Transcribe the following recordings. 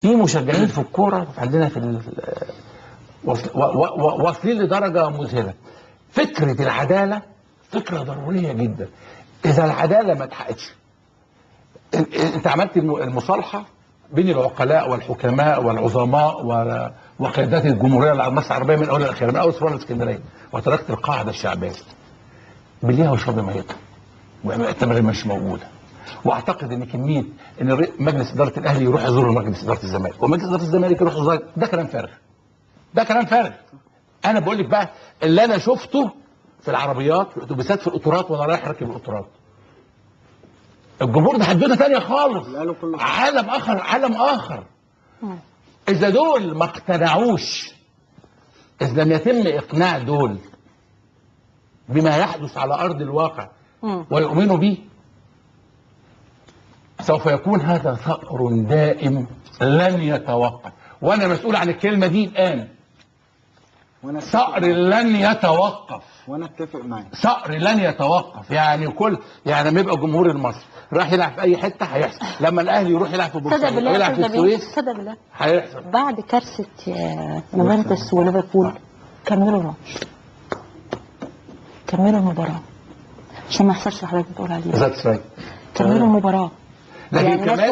في مشجعين في الكوره عندنا واصلين لدرجه مذهله. فكره العداله فكره ضروريه جدا. اذا العداله ما اتحققتش، انت عملت المصالحه بين العقلاء والحكماء والعظماء وقيادات الجمهوريه مصر العربيه من اولها لاخرها، من اول صوره الاسكندريه، وتركت القاعده الشعبيه بالليها وشرب ميتها والتمارين مش موجوده. واعتقد ان كميه ان مجلس اداره الاهلي يروح يزور مجلس اداره الزمالك، ومجلس اداره الزمالك يروح يزور، ده كلام فارغ. ده كلام فارغ. انا بقول لك بقى اللي انا شفته في العربيات في الاتوبيسات في القطارات وانا رايح راكب القطارات. الجمهور ده حدوته ثانيه خالص، عالم اخر، عالم اخر. اذا دول ما اقتنعوش، اذا لم يتم اقناع دول بما يحدث على ارض الواقع ويؤمنوا به، سوف يكون هذا ثأر دائم لن يتوقف. وانا مسؤول عن الكلمه دي الان. ثأر لن يتوقف. وانا اتفق معاك. ثأر لن يتوقف. يعني لما يبقى الجمهور المصري راح يلعب في اي حته هيحصل، لما الاهلي يروح يلعب في بورسعيد او يلعب في السويس صدق بالله هيحصل. بعد كارثه يوفنتوس وليفربول كملوا الماتش، كملوا المباراه عشان ما يحصلش اللي حضرتك بتقول عليه. كملوا المباراه. يعني الناس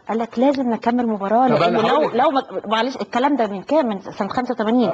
قال لك لازم نكمل مباراه، لان لو معلش الكلام ده من كام؟ من سنه 85.